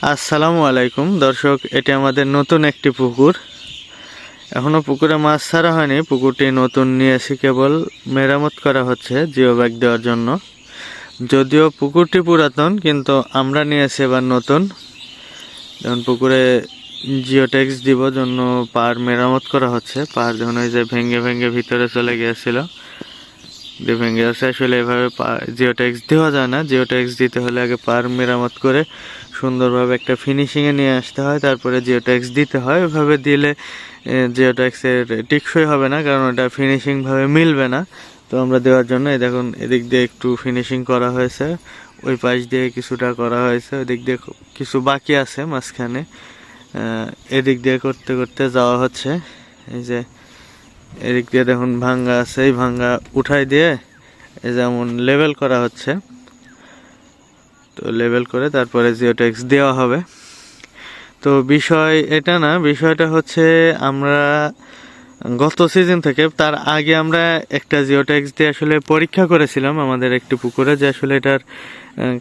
আসসালামু আলাইকুম দর্শক, এটি আমাদের নতুন একটি পুকুর। এখনো পুকুরে মাছ ছাড়া হয়নি। পুকুরটি নতুন নিয়েছি, কেবল মেরামত করা হচ্ছে জিও ব্যাগ দেওয়ার জন্য। যদিও পুকুরটি পুরাতন, কিন্তু আমরা নিয়েছি এবার নতুন। যেমন পুকুরে জিওটেক্স দিব জন্য পার মেরামত করা হচ্ছে। পার যখন ওই যে ভেঙে ভেঙে ভিতরে চলে গিয়েছিল, ভেঙে আছে। আসলে এভাবে জিওটেক্স দেওয়া যায় না। জিওটেক্স দিতে হলে আগে পার মেরামত করে সুন্দরভাবে একটা ফিনিশিংয়ে নিয়ে আসতে হয়, তারপরে জিওটেক্স দিতে হয়। ওইভাবে দিলে জিওটেক্সের টিকসই হবে না, কারণ এটা ফিনিশিংভাবে মিলবে না। তো আমরা দেওয়ার জন্য এই দেখুন, এদিক দিয়ে একটু ফিনিশিং করা হয়েছে, ওই পাশ দিয়ে কিছুটা করা হয়েছে, ওইদিক দিয়ে কিছু বাকি আছে মাঝখানে। এদিক দিয়ে করতে করতে যাওয়া হচ্ছে। এই যে এদিক দিয়ে দেখুন ভাঙ্গা আছে, এই ভাঙ্গা উঠাই দিয়ে এই যেমন লেভেল করা হচ্ছে। তো লেভেল করে তারপরে জিওটেক্স দেওয়া হবে। তো বিষয় এটা না, বিষয়টা হচ্ছে আমরা গত সিজন থেকে, তার আগে আমরা একটা জিওটেক্স দিয়ে আসলে পরীক্ষা করেছিলাম আমাদের একটি পুকুরে, যে আসলে এটার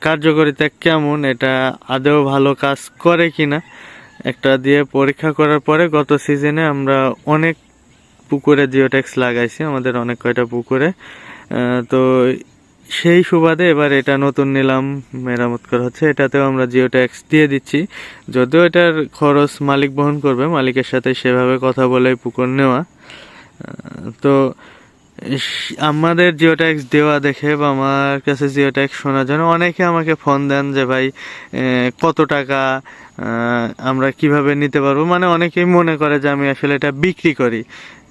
কার্যকারিতা কেমন, এটা আদৌ ভালো কাজ করে কিনা। একটা দিয়ে পরীক্ষা করার পরে গত সিজনে আমরা অনেক পুকুরে জিওটেক্স লাগাইছি, আমাদের অনেক কয়টা পুকুরে। তো সেই সুবাদে এবার এটা নতুন নিলাম, মেরামত করা হচ্ছে। এটাতেও আমরা জিওটেক্স দিয়ে দিচ্ছি, যদিও এটার খরচ মালিক বহন করবে। মালিকের সাথে সেভাবে কথা বলে পুকুর নেওয়া। তো আমাদের জিওটেক্স দেওয়া দেখে বা আমার কাছে জিওটেক্স শোনার জন্য অনেকে আমাকে ফোন দেন যে ভাই কত টাকা, আমরা কিভাবে নিতে পারবো। মানে অনেকেই মনে করে যে আমি আসলে এটা বিক্রি করি।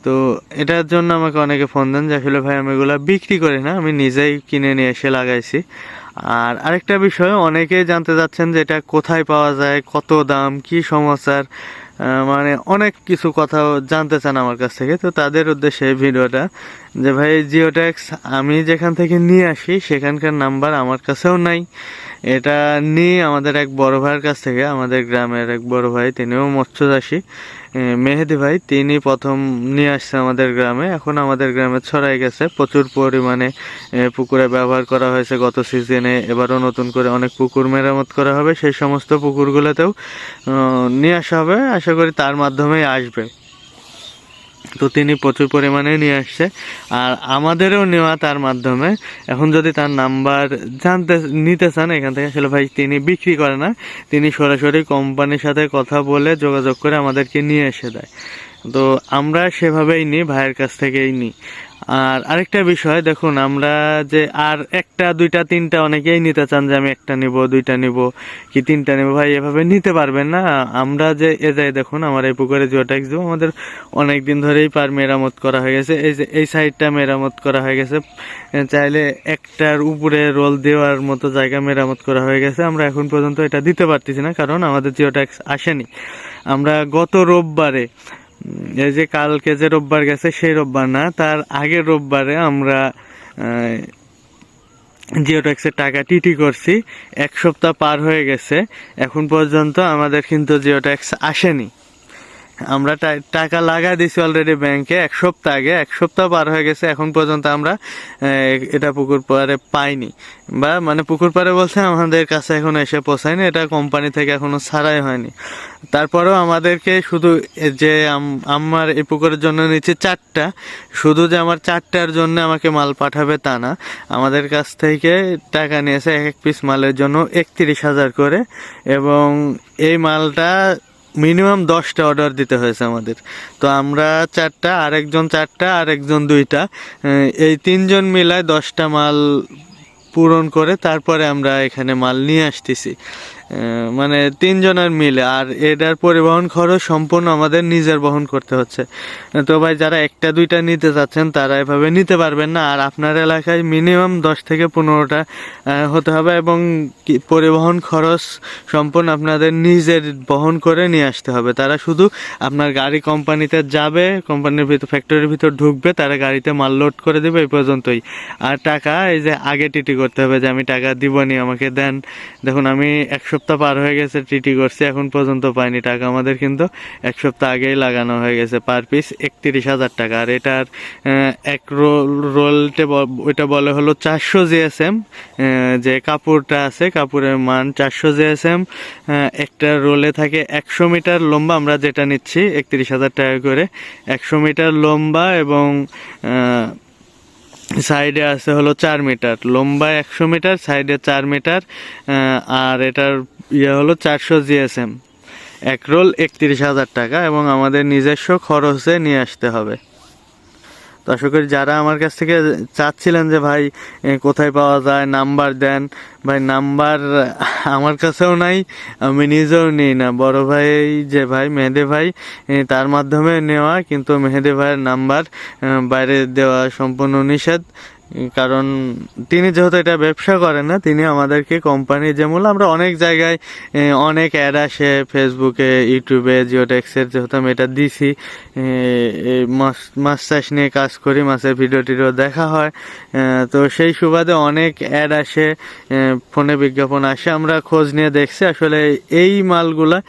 তো এটার জন্য আমাকে অনেকে ফোন দেন যে আসলে ভাই আমি এগুলা বিক্রি করি না, আমি নিজেই কিনে নিয়ে এসে লাগাইছি। আর আরেকটা বিষয়, অনেকেই জানতে চাচ্ছেন যে এটা কোথায় পাওয়া যায়, কত দাম, কি সমস্যার, মানে অনেক কিছু কথা জানতে চান আমার কাছ থেকে। তো তাদের উদ্দেশ্যে এই ভিডিওটা, যে ভাই জিওটেক্স আমি যেখান থেকে নিয়ে আসি সেখানকার নাম্বার আমার কাছেও নাই। এটা নিয়ে আমাদের এক বড় ভাইয়ের কাছ থেকে, আমাদের গ্রামের এক বড় ভাই, তিনিও মৎস্যচাষী, মেহেদি ভাই, তিনি প্রথম নিয়ে আসছে আমাদের গ্রামে। এখন আমাদের গ্রামে ছড়াই গেছে, প্রচুর পরিমাণে পুকুরে ব্যবহার করা হয়েছে গত সিজনে। এবারও নতুন করে অনেক পুকুর মেরামত করা হবে, সেই সমস্ত পুকুরগুলোতেও নিয়ে আসা হবে। আশা করি তার মাধ্যমেই আসবে। তো তিনি প্রচুর পরিমাণে নিয়ে আসছে, আর আমাদেরও নেওয়া তার মাধ্যমে। এখন যদি তার নাম্বার নিতে চান এখান থেকে, আসলে ভাই তিনি বিক্রি করে না, তিনি সরাসরি কোম্পানির সাথে কথা বলে যোগাযোগ করে আমাদেরকে নিয়ে এসে দেয়। তো আমরা সেভাবেই নিই, ভাইয়ের কাছ থেকেই নিই। আর আরেকটা বিষয় দেখুন, আমরা যে আর একটা দুইটা তিনটা, অনেকেই নিতে চান যে আমি একটা নিব, দুইটা নিব, কি তিনটা নিব। ভাই এভাবে নিতে পারবেন না। আমরা যে যাই দেখুন, আমার এই পুকুরে জিওটেক্স দেবো, আমাদের অনেক দিন ধরেই পার মেরামত করা হয়ে গেছে। এই যে এই সাইডটা মেরামত করা হয়ে গেছে, চাইলে একটার উপরে রোল দেওয়ার মতো জায়গা মেরামত করা হয়ে গেছে। আমরা এখন পর্যন্ত এটা দিতে পারতেছি না, কারণ আমাদের জিওটেক্স আসেনি। আমরা গত রোববারে, এই যে কালকে যে রোববার গেছে সেই রোববার না, তার আগের রোববারে আমরা জিওটেক্সের টাকা টিটি করছি। 1 সপ্তাহ পার হয়ে গেছে, এখন পর্যন্ত আমাদের কিন্তু জিওটেক্স আসেনি। আমরা টাকা লাগাই দিছি অলরেডি ব্যাংকে 1 সপ্তাহ আগে। 1 সপ্তাহ পার হয়ে গেছে, এখন পর্যন্ত আমরা এটা পুকুর পাড়ে পাইনি। বা মানে পুকুর পাড়ে বলছে আমাদের কাছে এখন এসে পৌঁছায়নি, এটা কোম্পানি থেকে এখনো ছাড়াই হয়নি। তারপরেও আমাদেরকে শুধু যে আমার এই পুকুরের জন্য নিচ্ছে 4টা, শুধু যে আমার 4টার জন্য আমাকে মাল পাঠাবে তা না, আমাদের কাছ থেকে টাকা নিয়েছে এক এক পিস মালের জন্য 31,000 করে। এবং এই মালটা মিনিমাম 10টা অর্ডার দিতে হয়েছে আমাদের। তো আমরা 4টা, আরেকজন 4টা, আরেকজন 2টা, এই 3জন মিলায় 10টা মাল পূরণ করে তারপরে আমরা এখানে মাল নিয়ে আসতেছি। মানে 3জনের মিলে। আর এটার পরিবহন খরচ সম্পূর্ণ আমাদের নিজের বহন করতে হচ্ছে। তো ভাই যারা একটা দুইটা নিতে চাচ্ছেন তারা এভাবে নিতে পারবেন না। আর আপনার এলাকায় মিনিমাম 10 থেকে 15টা হতে হবে, এবং পরিবহন খরচ সম্পূর্ণ আপনাদের নিজের বহন করে নিয়ে আসতে হবে। তারা শুধু আপনার গাড়ি কোম্পানিতে যাবে, কোম্পানির ভিতর ফ্যাক্টরির ভিতর ঢুকবে, তারা গাড়িতে মাল লোড করে দেবে, এই পর্যন্তই। আর টাকা এই যে আগে টিটি করতে হবে যে আমি টাকা দিবনি, আমাকে দেন। দেখুন আমি 1 সপ্তাহ পার হয়ে গেছে, টিটি করছি, এখন পর্যন্ত পাইনি টাকা। আমাদের কিন্তু 1 সপ্তাহ আগেই লাগানো হয়ে গেছে। পার পিস 31,000 টাকা। আর এটার এক রোলটে ওইটা বলে হলো 400 জিএসএম। যে কাপড়টা আছে, কাপড়ের মান 400 জিএসএম। একটা রোলে থাকে 100 মিটার লম্বা, আমরা যেটা নিচ্ছি 31,000 টাকা করে। 100 মিটার লম্বা এবং সাইডে আছে হলো 4 মিটার লম্বা, 100 মিটার, সাইডে 4 মিটার। আর এটার হলো 400 জিএসএম। এক রোল 31,000 টাকা এবং আমাদের নিজস্ব খরচে নিয়ে আসতে হবে। তো আশা করি যারা আমার কাছ থেকে চাচ্ছিলেন যে ভাই কোথায় পাওয়া যায়, নাম্বার দেন, ভাই নাম্বার আমার কাছেও নাই, আমি নিজেও নিই না। বড় ভাই যে ভাই মেহেদি ভাই, তার মাধ্যমে নেওয়া, কিন্তু মেহেদি ভাইয়ের নাম্বার বাইরে দেওয়া সম্পূর্ণ নিষেধ। কারণ তিনি যেহেতু এটা ব্যবসা করেন না, তিনি আমাদেরকে কোম্পানি যেমন আমরা অনেক জায়গায় অনেক অ্যাড আসে ফেসবুকে, ইউটিউবে, জিওটেক্সের, যেহেতু আমি এটা দিছি, মাছ চাষ নিয়ে কাজ করি, মাছের ভিডিও টিডিও দেখা হয়, তো সেই সুবাদে অনেক অ্যাড আসে, ফোনে বিজ্ঞাপন আসে। আমরা খোঁজ নিয়ে দেখছি আসলে এই মালগুলা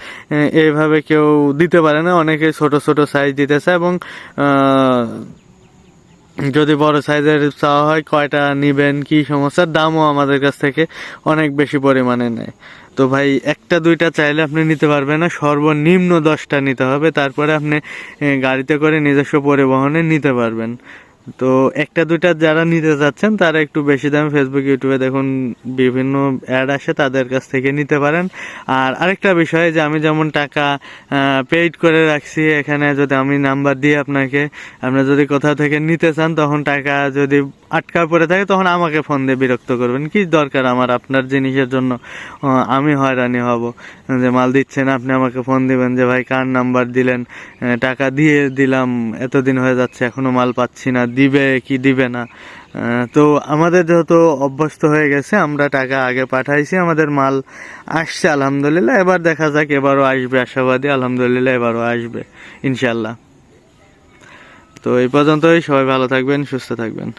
এইভাবে কেউ দিতে পারে না, অনেকে ছোট ছোট সাইজ দিতে চায় এবং যদি বড় সাইজের চাওয়া হয় কয়টা নিবেন, কি সমস্যার, দামও আমাদের কাছ থেকে অনেক বেশি পরিমাণে নেয়। তো ভাই একটা দুইটা চাইলে আপনি নিতে পারবেন না, সর্বনিম্ন 10টা নিতে হবে, তারপরে আপনি গাড়িতে করে নিজস্ব পরিবহনে নিতে পারবেন। তো একটা দুইটা যারা নিতে চাচ্ছেন তারা একটু বেশি দামে ফেসবুক, ইউটিউবে দেখুন বিভিন্ন অ্যাড আসে, তাদের কাছ থেকে নিতে পারেন। আর আরেকটা বিষয় যে আমি যেমন টাকা পেইড করে রাখছি, এখানে যদি আমি নাম্বার দিই আপনাকে, আপনি যদি কোথাও থেকে নিতে চান, তখন টাকা যদি আটকা পড়ে থাকে তখন আমাকে ফোন দিয়ে বিরক্ত করবেন। কি দরকার আমার আপনার জিনিসের জন্য আমি হয়রানি হব, যে মাল দিচ্ছেন আপনি আমাকে ফোন দিবেন যে ভাই কার নাম্বার দিলেন, টাকা দিয়ে দিলাম, এতদিন হয়ে যাচ্ছে এখনো মাল পাচ্ছি না, দিবে কি দিবে না। তো আমাদের যেহেতু অভ্যস্ত হয়ে গেছে, আমরা টাকা আগে পাঠাইছি, আমাদের মাল আসছে আলহামদুলিল্লাহ। এবার দেখা যাক, এবারও আসবে, আশাবাদী আলহামদুলিল্লাহ এবারও আসবে ইনশাল্লাহ। তো এই পর্যন্তই, সবাই ভালো থাকবেন, সুস্থ থাকবেন।